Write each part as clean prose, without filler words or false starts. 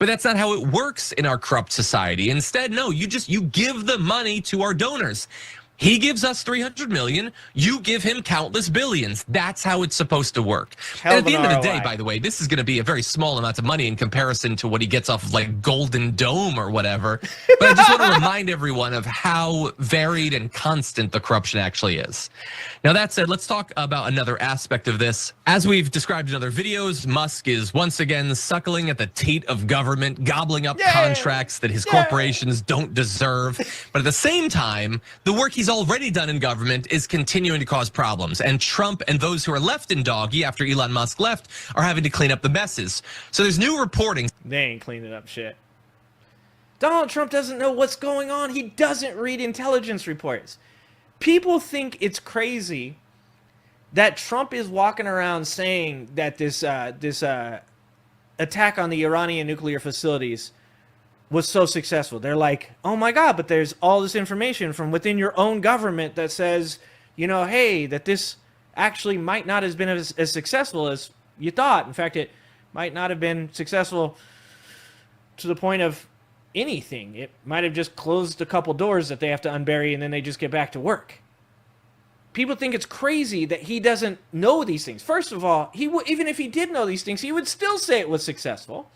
But that's not how it works in our corrupt society. Instead, no, you give the money to our donors. He gives us 300 million. You give him countless billions. That's how it's supposed to work. And at the end of the day, by the way, this is going to be a very small amount of money in comparison to what he gets off of like Golden Dome or whatever. But I just want to remind everyone of how varied and constant the corruption actually is. Now, that said, let's talk about another aspect of this. As we've described in other videos, Musk is once again suckling at the teat of government, gobbling up contracts that his corporations don't deserve. But at the same time, the work he's already done in government is continuing to cause problems. And Trump and those who are left in doggy after Elon Musk left are having to clean up the messes. So there's new reporting. They ain't cleaning up shit. Donald Trump doesn't know what's going on. He doesn't read intelligence reports. People think it's crazy that Trump is walking around saying that this attack on the Iranian nuclear facilities was so successful. They're like, oh my God, but there's all this information from within your own government that says, you know, hey, that this actually might not have been as successful as you thought. In fact, it might not have been successful to the point of anything. It might have just closed a couple doors that they have to unbury and then they just get back to work. People think it's crazy that he doesn't know these things. First of all, even if he did know these things, he would still say it was successful.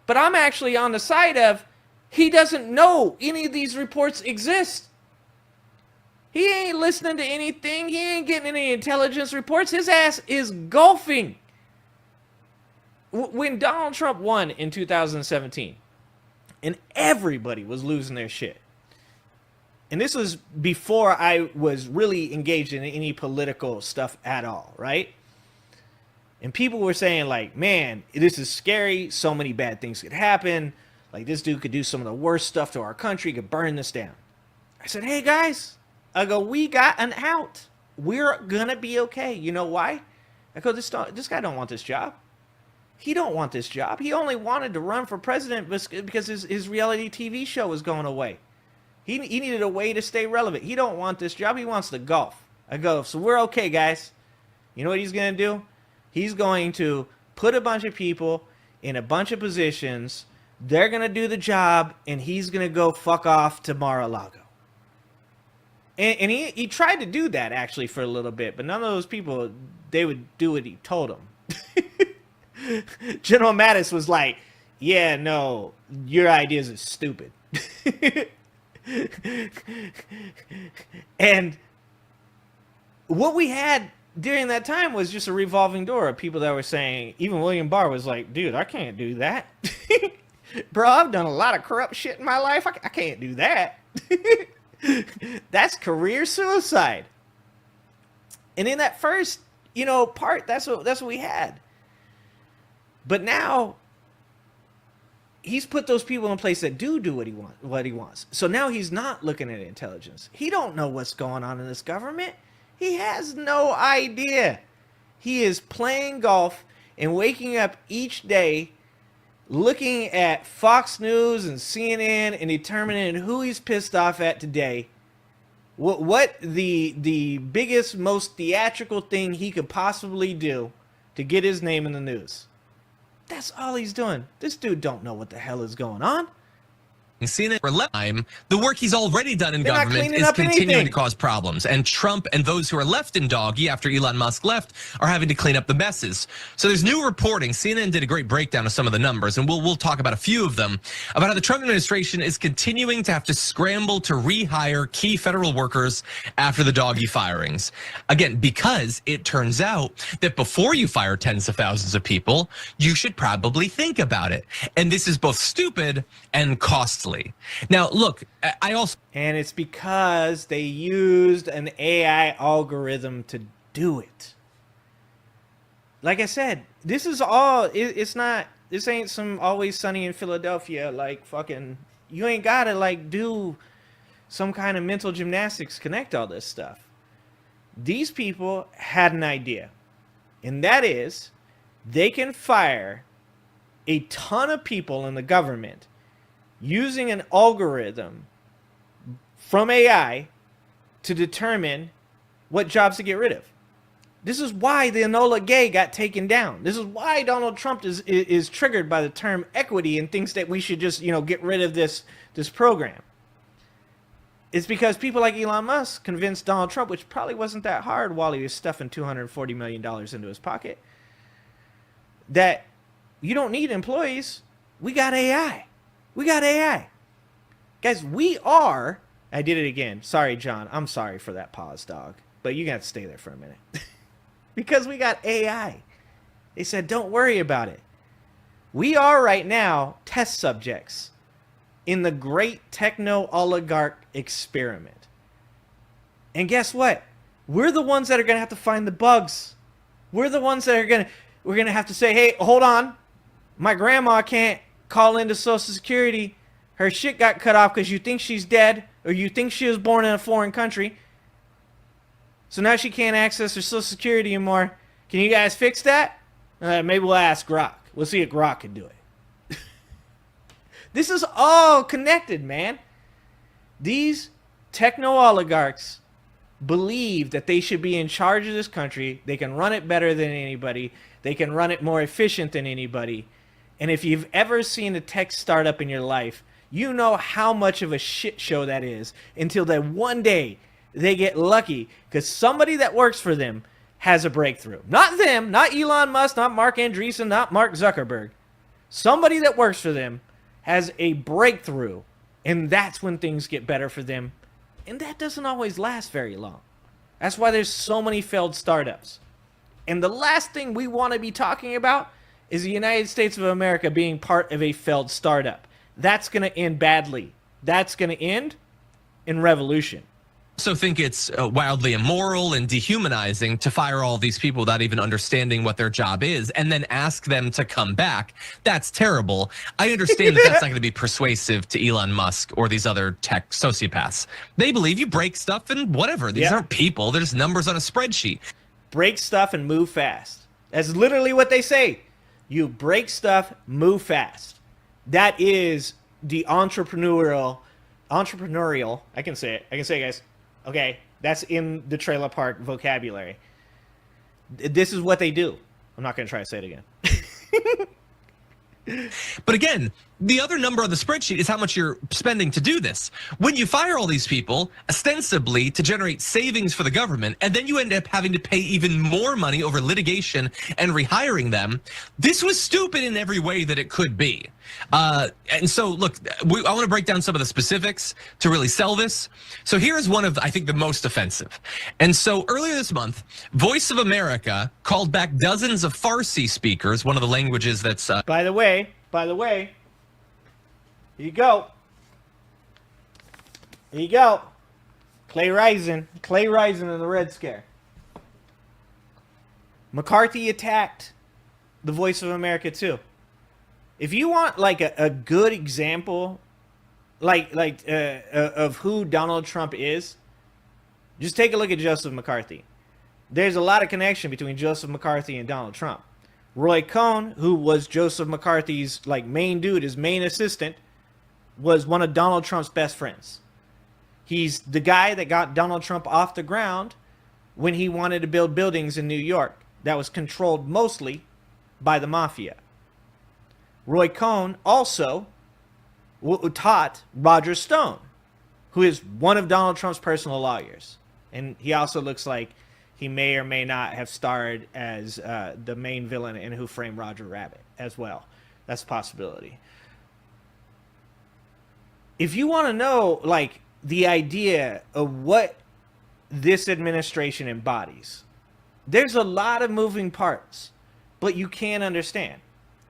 But I'm actually on the side of he doesn't know any of these reports exist. He ain't listening to anything. He ain't getting any intelligence reports. His ass is golfing. When Donald Trump won in 2017, and everybody was losing their shit. And this was before I was really engaged in any political stuff at all, right? And people were saying like, man, this is scary. So many bad things could happen. Like this dude could do some of the worst stuff to our country, could burn this down. I said, hey guys, I go, we got an out. We're gonna be okay. You know why? I go, this guy don't want this job. He don't want this job. He only wanted to run for president because his reality TV show was going away. He needed a way to stay relevant. He don't want this job. He wants to golf. I go, so we're okay, guys. You know what he's going to do? He's going to put a bunch of people in a bunch of positions. They're going to do the job, and he's going to go fuck off to Mar-a-Lago. And he tried to do that, actually, for a little bit. But none of those people, they would do what he told them. General Mattis was like, yeah, no, your ideas are stupid. And what we had during that time was just a revolving door of people that were saying, even William Barr was like, dude, I can't do that. Bro, I've done a lot of corrupt shit in my life. I can't do that. That's career suicide. And in that first, part, that's what we had. But now he's put those people in place that do what he wants. So now he's not looking at intelligence. He don't know what's going on in this government. He has no idea. He is playing golf and waking up each day looking at Fox News and CNN and determining who he's pissed off at today. What the biggest, most theatrical thing he could possibly do to get his name in the news. That's all he's doing. This dude don't know what the hell is going on. Seen it for time. The work he's already done in government is continuing to cause problems. And Trump and those who are left in doggy after Elon Musk left are having to clean up the messes. So there's new reporting. CNN did a great breakdown of some of the numbers, and we'll talk about a few of them, about how the Trump administration is continuing to have to scramble to rehire key federal workers after the doggy firings. Again, because it turns out that before you fire tens of thousands of people, you should probably think about it. And this is both stupid and costly. Now, look, and it's because they used an AI algorithm to do it. Like I said, this is all, this ain't some Always Sunny in Philadelphia, like fucking, you ain't gotta like do some kind of mental gymnastics, connect all this stuff. These people had an idea, and that is they can fire a ton of people in the government using an algorithm from AI to determine what jobs to get rid of. This is why the Enola Gay got taken down. This is why Donald Trump is triggered by the term equity and thinks that we should just, get rid of this program. It's because people like Elon Musk convinced Donald Trump, which probably wasn't that hard while he was stuffing $240 million into his pocket, that you don't need employees. We got AI. We got AI. Guys, I did it again. Sorry, John. I'm sorry for that pause, dog. But you got to stay there for a minute. Because we got AI. They said, don't worry about it. We are right now test subjects in the great techno-oligarch experiment. And guess what? We're the ones that are going to have to find the bugs. We're the ones that we're going to have to say, hey, hold on. My grandma can't call into Social Security. Her shit got cut off because you think she's dead or you think she was born in a foreign country. So now she can't access her Social Security anymore. Can you guys fix that? Maybe we'll ask Grok. We'll see if Grok can do it. This is all connected, man. These techno-oligarchs believe that they should be in charge of this country. They can run it better than anybody. They can run it more efficient than anybody. And if you've ever seen a tech startup in your life, you know how much of a shit show that is until that one day they get lucky because somebody that works for them has a breakthrough. Not them, not Elon Musk, not Mark Andreessen, not Mark Zuckerberg. Somebody that works for them has a breakthrough, and that's when things get better for them. And that doesn't always last very long. That's why there's so many failed startups. And the last thing we want to be talking about is the United States of America being part of a failed startup. That's going to end badly. That's going to end in revolution. Also think it's wildly immoral and dehumanizing to fire all these people without even understanding what their job is and then ask them to come back. That's terrible. I understand that that's not going to be persuasive to Elon Musk or these other tech sociopaths. They believe you break stuff and whatever. These aren't people. They're just numbers on a spreadsheet. Break stuff and move fast. That's literally what they say. You break stuff, move fast. That is the entrepreneurial. I can say it, guys. Okay, that's in the trailer park vocabulary. This is what they do. I'm not going to try to say it again. But again, the other number on the spreadsheet is how much you're spending to do this. When you fire all these people, ostensibly to generate savings for the government, and then you end up having to pay even more money over litigation and rehiring them, this was stupid in every way that it could be. And so, look, I want to break down some of the specifics to really sell this. So here's one of, I think, the most offensive. And so earlier this month, Voice of America called back dozens of Farsi speakers, one of the languages that's... By the way, here you go. Here you go. Clay Rising in the Red Scare. McCarthy attacked the Voice of America too. If you want like a good example, of who Donald Trump is, just take a look at Joseph McCarthy. There's a lot of connection between Joseph McCarthy and Donald Trump. Roy Cohn, who was Joseph McCarthy's main dude, his main assistant, was one of Donald Trump's best friends. He's the guy that got Donald Trump off the ground when he wanted to build buildings in New York that was controlled mostly by the mafia. Roy Cohn also taught Roger Stone, who is one of Donald Trump's personal lawyers. And he also looks like he may or may not have starred as the main villain in Who Framed Roger Rabbit as well. That's a possibility. If you want to know, the idea of what this administration embodies, there's a lot of moving parts, but you can understand.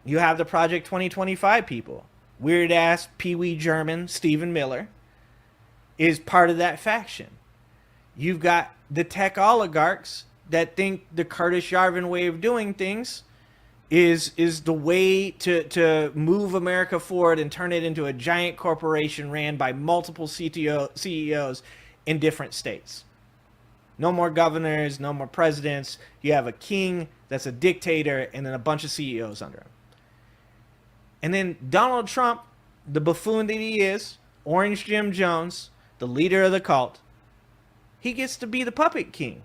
You have the Project 2025 people. Weird-ass Pee-wee German Stephen Miller is part of that faction. You've got the tech oligarchs that think the Curtis Yarvin way of doing things is the way to move America forward and turn it into a giant corporation ran by multiple CEOs in different states. No more governors, no more presidents. You have a king that's a dictator and then a bunch of CEOs under him. And then Donald Trump, the buffoon that he is, Orange Jim Jones, the leader of the cult, he gets to be the puppet king.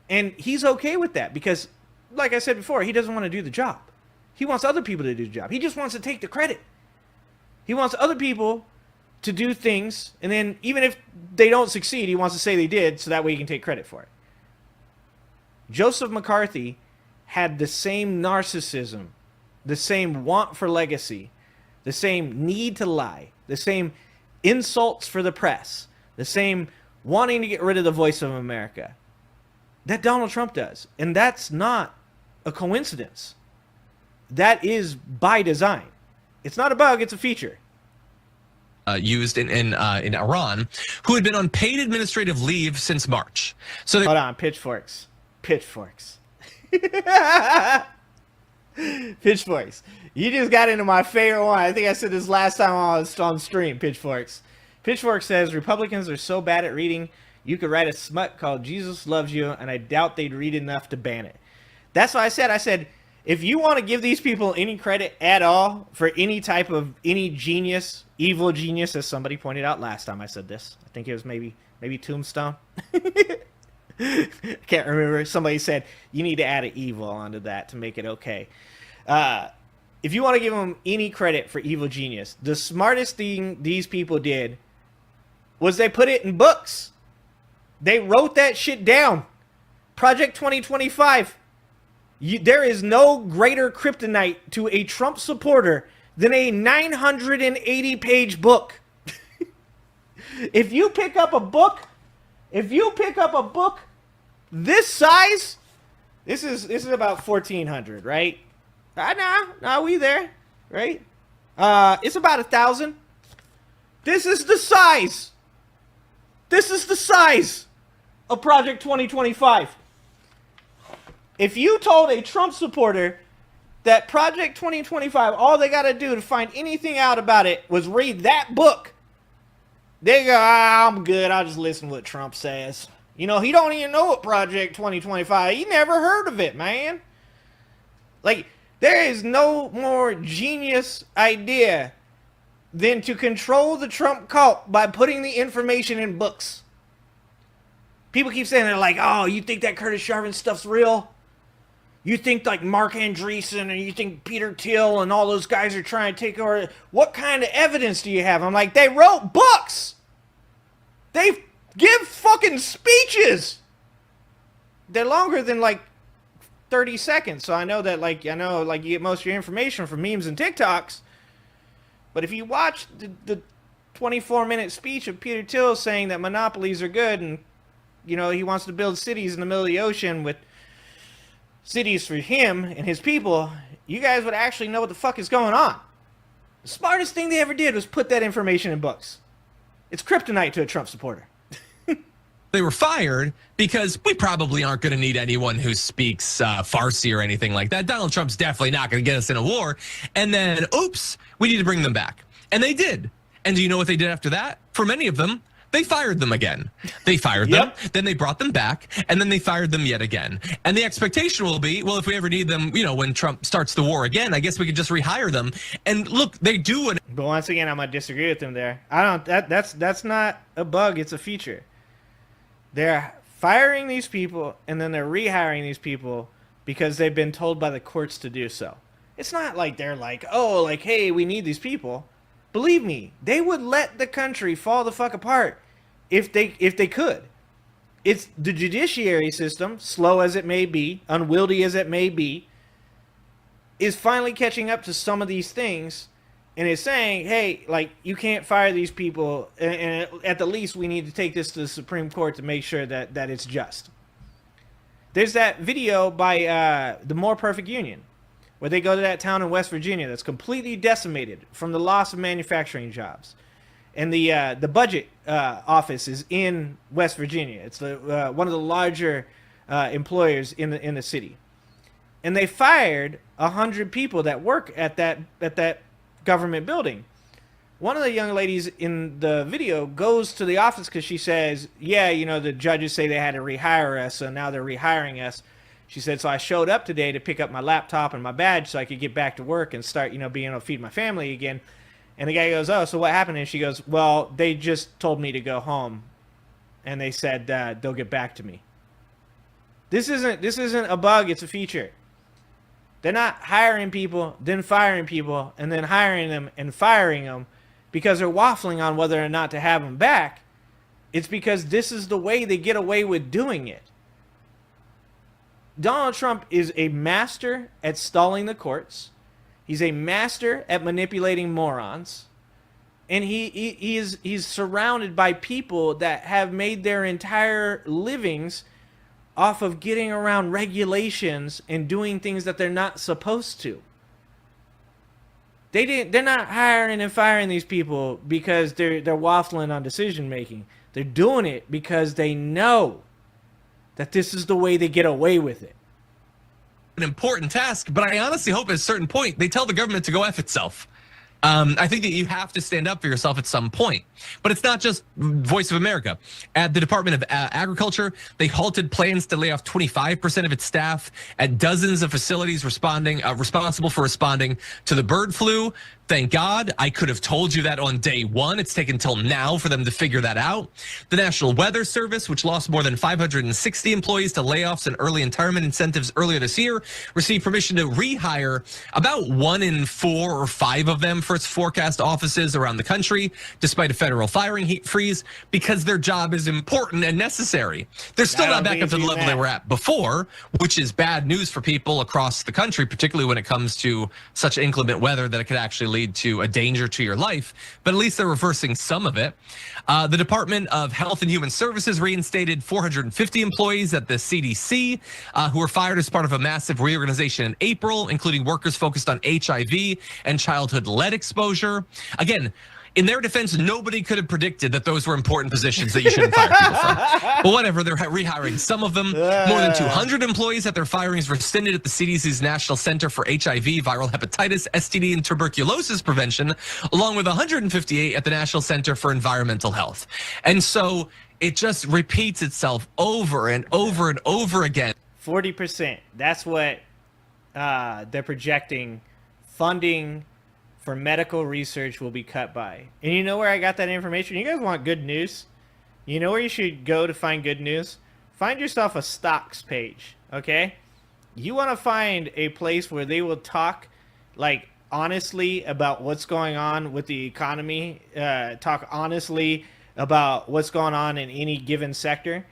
And he's okay with that because, like I said before, he doesn't want to do the job. He wants other people to do the job. He just wants to take the credit. He wants other people to do things, and then even if they don't succeed, he wants to say they did, so that way he can take credit for it. Joseph McCarthy had the same narcissism, the same want for legacy, the same need to lie, the same insults for the press, the same wanting to get rid of the voice of America that Donald Trump does. And that's not a coincidence. That is by design. It's not a bug, it's a feature. Used in Iran, who had been on paid administrative leave since March. So hold on, pitchforks. Pitchforks. Pitchforks. You just got into my favorite one. I think I said this last time I was on stream. Pitchforks. Pitchfork says Republicans are so bad at reading, you could write a smut called Jesus Loves You, and I doubt they'd read enough to ban it. That's what I said. I said, if you want to give these people any credit at all for any type of any genius, evil genius, as somebody pointed out last time I said this, I think it was maybe Tombstone. Can't remember. Somebody said you need to add an evil onto that to make it okay. If you want to give them any credit for evil genius, the smartest thing these people did was they put it in books. They wrote that shit down. Project 2025. There is no greater kryptonite to a Trump supporter than a 980-page book. If you pick up a book this size, this is about 1,400, right? Nah, we there, right? It's about 1,000. This is the size. This is the size of Project 2025. If you told a Trump supporter that Project 2025, all they got to do to find anything out about it was read that book, they go, I'm good. I'll just listen to what Trump says. You know, he don't even know what Project 2025. He never heard of it, man. Like, there is no more genius idea than to control the Trump cult by putting the information in books. People keep saying, they're like, oh, you think that Curtis Yarvin stuff's real? You think like Mark Andreessen and you think Peter Thiel and all those guys are trying to take over? What kind of evidence do you have? I'm like, they wrote books. They give fucking speeches. They're longer than like 30 seconds. So I know you get most of your information from memes and TikToks. But if you watch the 24-minute speech of Peter Thiel saying that monopolies are good and, you know, he wants to build cities in the middle of the ocean with cities for him and his people, you guys would actually know what the fuck is going on. The smartest thing they ever did was put that information in books. It's kryptonite to a Trump supporter. They were fired because we probably aren't going to need anyone who speaks Farsi or anything like that. Donald Trump's definitely not going to get us in a war. And then, oops, we need to bring them back. And they did. And do you know what they did after that? For many of them, they fired them again. They fired them, then they brought them back, and then they fired them yet again. And the expectation will be, well, if we ever need them, you know, when Trump starts the war again, I guess we could just rehire them. And look, they do. But once again, I'm gonna disagree with them there. That's not a bug. It's a feature. They're firing these people, and then they're rehiring these people because they've been told by the courts to do so. It's not like they're like, oh, like, hey, we need these people. Believe me, they would let the country fall the fuck apart if they could. It's the judiciary system, slow as it may be, unwieldy as it may be, is finally catching up to some of these things and is saying, hey, like, you can't fire these people, and at the least we need to take this to the Supreme Court to make sure that it's just. There's that video by the More Perfect Union, where they go to that town in West Virginia that's completely decimated from the loss of manufacturing jobs. And the budget office is in West Virginia. It's one of the larger employers in the city. And they fired 100 people that work at that government building. One of the young ladies in the video goes to the office because she says, yeah, you know, the judges say they had to rehire us, so now they're rehiring us. She said, so I showed up today to pick up my laptop and my badge so I could get back to work and start, you know, being able to feed my family again. And the guy goes, oh, so what happened? And she goes, well, they just told me to go home. And they said they'll get back to me. This isn't a bug, it's a feature. They're not hiring people, then firing people, and then hiring them and firing them because they're waffling on whether or not to have them back. It's because this is the way they get away with doing it. Donald Trump is a master at stalling the courts. He's a master at manipulating morons. And he's surrounded by people that have made their entire livings off of getting around regulations and doing things that they're not supposed to. They're not hiring and firing these people because they're waffling on decision making. They're doing it because they know that this is the way they get away with it. An important task, but I honestly hope at a certain point they tell the government to go F itself. I think that you have to stand up for yourself at some point. But it's not just Voice of America. At the Department of Agriculture, they halted plans to lay off 25% of its staff at dozens of facilities responsible for responding to the bird flu. Thank God. I could have told you that on day one. It's taken till now for them to figure that out. The National Weather Service, which lost more than 560 employees to layoffs and early retirement incentives earlier this year, received permission to rehire about 1 in 4 or 5 of them for its forecast offices around the country, despite a federal firing freeze, because their job is important and necessary. They're still not back up to the level they were at before, which is bad news for people across the country, particularly when it comes to such inclement weather that it could actually lead to a danger to your life, but at least they're reversing some of it. The Department of Health and Human Services reinstated 450 employees at the CDC who were fired as part of a massive reorganization in April, including workers focused on HIV and childhood lead exposure. Again, in their defense, nobody could have predicted that those were important positions that you shouldn't fire people from. But whatever, they're rehiring some of them. More than 200 employees at their firings rescinded at the CDC's National Center for HIV, Viral Hepatitis, STD, and Tuberculosis Prevention, along with 158 at the National Center for Environmental Health. And so it just repeats itself over and over and over again. 40%. That's what they're projecting funding for medical research will be cut by. And you know where I got that information? You guys want good news? You know where you should go to find good news? Find yourself a stocks page, okay? You want to find a place where they will talk like honestly about what's going on with the economy, talk honestly about what's going on in any given sector.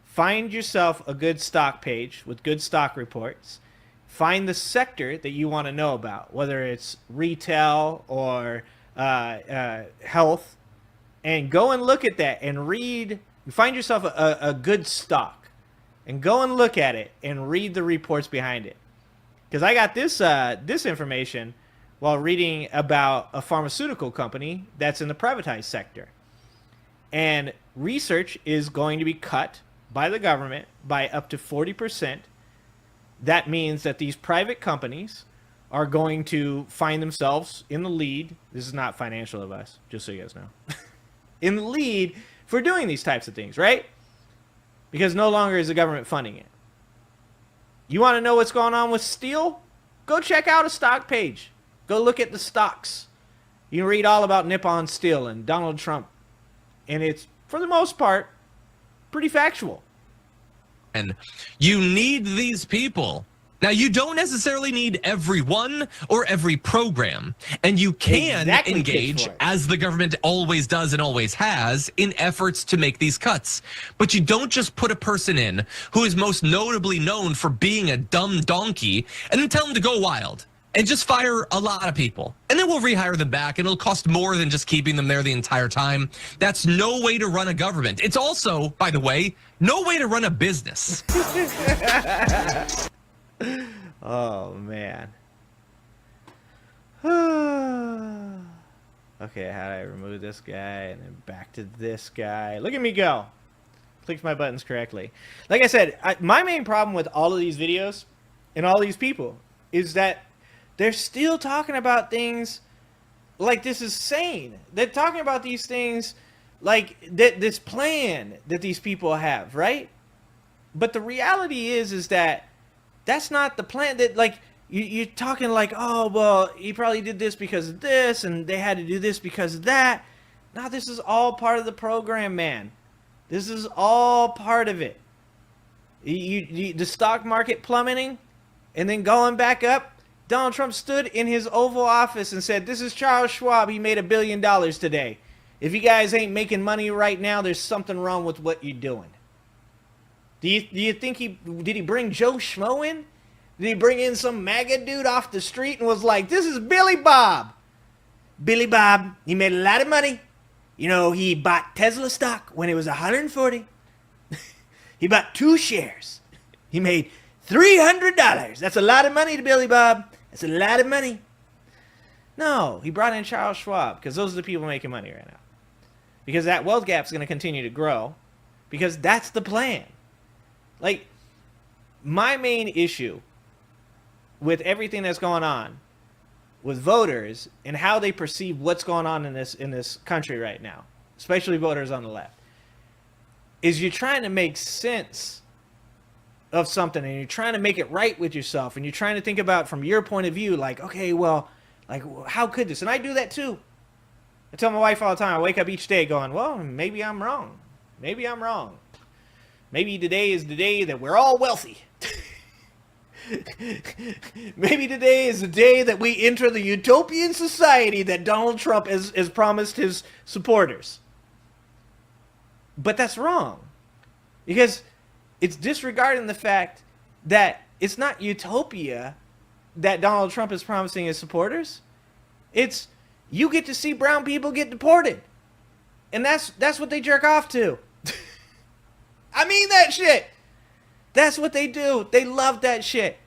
Find yourself a good stock page with good stock reports. Find the sector that you want to know about, whether it's retail or health, and go and look at that and read. Find yourself a good stock and go and look at it and read the reports behind it. Because I got this information while reading about a pharmaceutical company that's in the privatized sector. And research is going to be cut by the government by up to 40%. That means that these private companies are going to find themselves in the lead. This is not financial advice, just so you guys know. In the lead for doing these types of things, right? Because no longer is the government funding it. You want to know what's going on with steel? Go check out a stock page. Go look at the stocks. You can read all about Nippon Steel and Donald Trump. And it's, for the most part, pretty factual. And you need these people. Now, you don't necessarily need everyone or every program, and you can engage, as the government always does and always has, in efforts to make these cuts. But you don't just put a person in who is most notably known for being a dumb donkey and then tell them to go wild and just fire a lot of people. And then we'll rehire them back, and it'll cost more than just keeping them there the entire time. That's no way to run a government. It's also, by the way, no way to run a business. Oh, man. Okay, how do I remove this guy and then back to this guy? Look at me go. Clicked my buttons correctly. Like I said, my main problem with all of these videos and all these people is that they're still talking about things like this is sane. They're talking about these things like this plan that these people have, right? But the reality is that that's not the plan. That, like, you're talking like, oh, well, he probably did this because of this, and they had to do this because of that. No, this is all part of the program, man. This is all part of it. The stock market plummeting and then going back up. Donald Trump stood in his Oval Office and said, "This is Charles Schwab. He made $1 billion today. If you guys ain't making money right now, there's something wrong with what you're doing." Do you think did he bring Joe Schmo in? Did he bring in some MAGA dude off the street and was like, "This is Billy Bob. Billy Bob, he made a lot of money. You know, he bought Tesla stock when it was 140. He bought 2 shares. He made $300. That's a lot of money to Billy Bob. That's a lot of money." No, he brought in Charles Schwab because those are the people making money right now. Because that wealth gap is going to continue to grow because that's the plan. Like, my main issue with everything that's going on with voters and how they perceive what's going on in this country right now, especially voters on the left, is you're trying to make sense of something and you're trying to make it right with yourself and you're trying to think about from your point of view, like, okay, well, like, how could this? And I do that too. I tell my wife all the time, I wake up each day going, well, maybe I'm wrong. Maybe I'm wrong. Maybe today is the day that we're all wealthy. Maybe today is the day that we enter the utopian society that Donald Trump has promised his supporters. But that's wrong. Because it's disregarding the fact that it's not utopia that Donald Trump is promising his supporters. It's you get to see brown people get deported. And that's what they jerk off to. I mean that shit. That's what they do. They love that shit.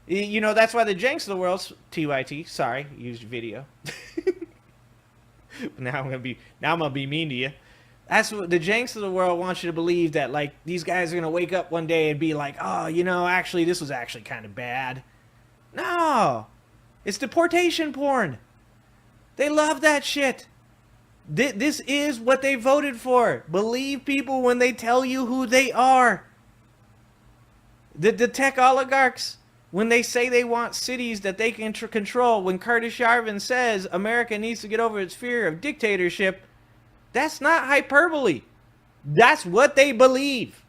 You know, that's why the janks of the world, TYT, sorry, used your video. Now I'm gonna be mean to you. That's what the janks of the world want you to believe, that like these guys are gonna wake up one day and be like, "Oh, you know, actually this was actually kind of bad." No. It's deportation porn. They love that shit. This is what they voted for. Believe people when they tell you who they are. The tech oligarchs, when they say they want cities that they can control, when Curtis Yarvin says America needs to get over its fear of dictatorship, that's not hyperbole. That's what they believe.